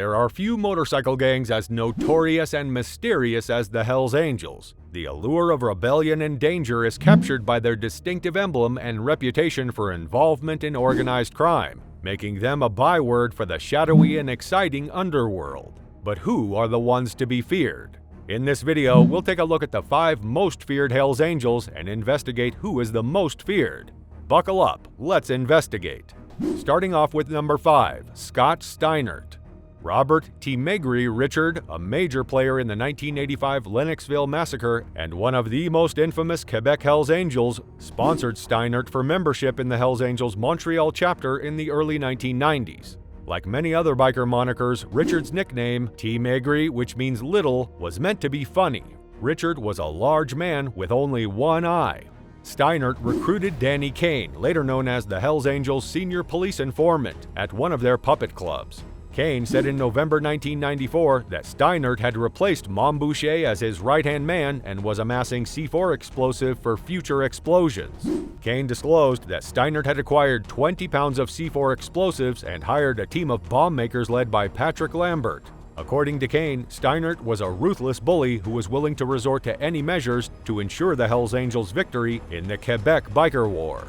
There are few motorcycle gangs as notorious and mysterious as the Hells Angels. The allure of rebellion and danger is captured by their distinctive emblem and reputation for involvement in organized crime, making them a byword for the shadowy and exciting underworld. But who are the ones to be feared? In this video, we'll take a look at the 5 most feared Hells Angels and investigate who is the most feared. Buckle up, let's investigate. Starting off with number 5, Scott Steinert. Robert T. Maigret Richard, a major player in the 1985 Lennoxville Massacre and one of the most infamous Quebec Hells Angels, sponsored Steinert for membership in the Hells Angels Montreal chapter in the early 1990s. Like many other biker monikers, Richard's nickname, T. Maigret, which means little, was meant to be funny. Richard was a large man with only one eye. Steinert recruited Danny Kane, later known as the Hells Angels senior police informant, at one of their puppet clubs. Kane said in November 1994 that Steinert had replaced Mom Boucher as his right-hand man and was amassing C4 explosive for future explosions. Kane disclosed that Steinert had acquired 20 pounds of C4 explosives and hired a team of bomb makers led by Patrick Lambert. According to Kane, Steinert was a ruthless bully who was willing to resort to any measures to ensure the Hells Angels' victory in the Quebec Biker War.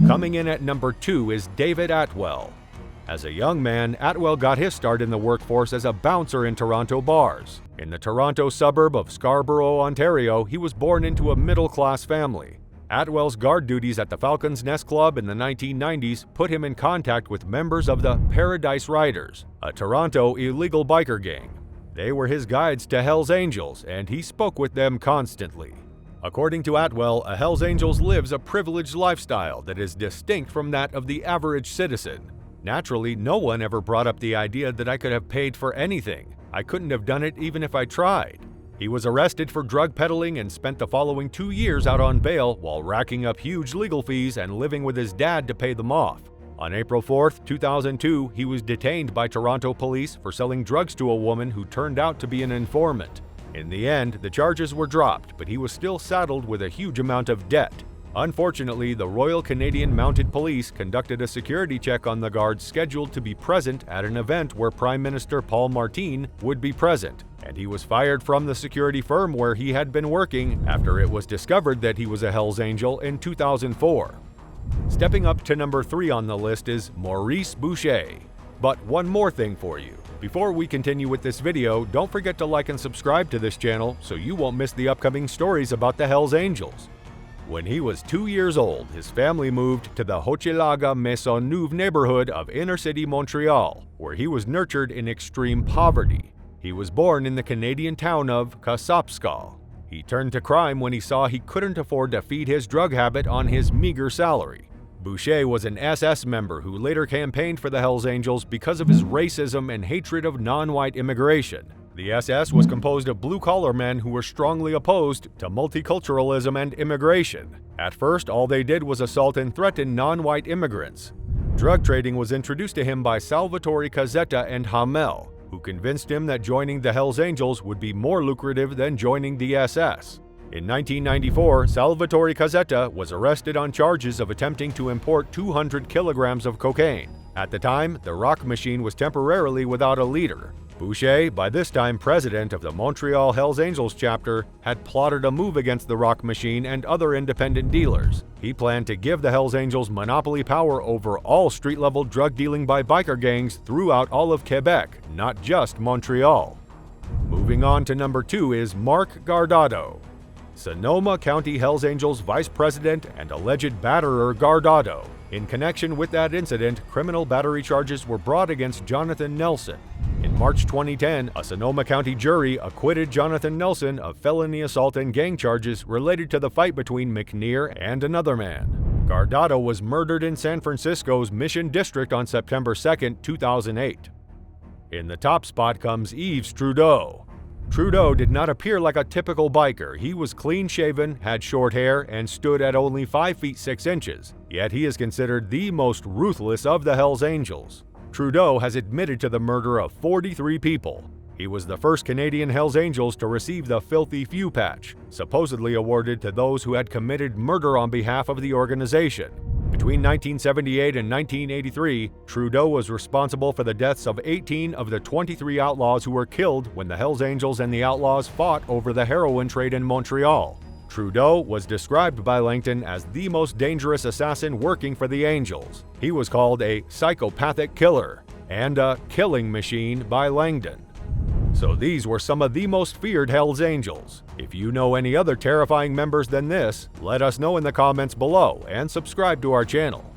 Coming in at number 2 is David Atwell. As a young man, Atwell got his start in the workforce as a bouncer in Toronto bars. In the Toronto suburb of Scarborough, Ontario, he was born into a middle-class family. Atwell's guard duties at the Falcon's Nest Club in the 1990s put him in contact with members of the Paradise Riders, a Toronto illegal biker gang. They were his guides to Hells Angels, and he spoke with them constantly. According to Atwell, a Hells Angels lives a privileged lifestyle that is distinct from that of the average citizen. Naturally, no one ever brought up the idea that I could have paid for anything. I couldn't have done it even if I tried. He was arrested for drug peddling and spent the following 2 years out on bail while racking up huge legal fees and living with his dad to pay them off. On April 4, 2002, he was detained by Toronto police for selling drugs to a woman who turned out to be an informant. In the end, the charges were dropped, but he was still saddled with a huge amount of debt. Unfortunately, the Royal Canadian Mounted Police conducted a security check on the guards scheduled to be present at an event where Prime Minister Paul Martin would be present, and he was fired from the security firm where he had been working after it was discovered that he was a Hells Angel in 2004. Stepping up to number 3 on the list is Maurice Boucher. But one more thing for you. Before we continue with this video, don't forget to like and subscribe to this channel so you won't miss the upcoming stories about the Hells Angels. When he was 2 years old, his family moved to the Hochelaga Maisonneuve neighborhood of inner-city Montreal, where he was nurtured in extreme poverty. He was born in the Canadian town of Kasopskal. He turned to crime when he saw he couldn't afford to feed his drug habit on his meager salary. Boucher was an SS member who later campaigned for the Hells Angels because of his racism and hatred of non-white immigration. The SS was composed of blue-collar men who were strongly opposed to multiculturalism and immigration. At first, all they did was assault and threaten non-white immigrants. Drug trading was introduced to him by Salvatore Cazzetta and Hamel, who convinced him that joining the Hells Angels would be more lucrative than joining the SS. In 1994, Salvatore Cazzetta was arrested on charges of attempting to import 200 kilograms of cocaine. At the time, the rock machine was temporarily without a leader. Boucher, by this time president of the Montreal Hells Angels chapter, had plotted a move against the rock machine and other independent dealers. He planned to give the Hells Angels monopoly power over all street-level drug dealing by biker gangs throughout all of Quebec, not just Montreal. Moving on to number 2 is Mark Guardado. Sonoma County Hells Angels Vice President and alleged batterer Guardado. In connection with that incident, criminal battery charges were brought against Jonathan Nelson. In March 2010, a Sonoma County jury acquitted Jonathan Nelson of felony assault and gang charges related to the fight between McNear and another man. Guardado was murdered in San Francisco's Mission District on September 2, 2008. In the top spot comes Yves Trudeau. Trudeau did not appear like a typical biker. He was clean-shaven, had short hair, and stood at only 5 feet 6 inches. Yet he is considered the most ruthless of the Hells Angels. Trudeau has admitted to the murder of 43 people. He was the first Canadian Hells Angels to receive the Filthy Few patch, supposedly awarded to those who had committed murder on behalf of the organization. Between 1978 and 1983, Trudeau was responsible for the deaths of 18 of the 23 outlaws who were killed when the Hells Angels and the Outlaws fought over the heroin trade in Montreal. Trudeau was described by Langton as the most dangerous assassin working for the Angels. He was called a psychopathic killer and a killing machine by Langdon. So these were some of the most feared Hells Angels. If you know any other terrifying members than this, let us know in the comments below and subscribe to our channel.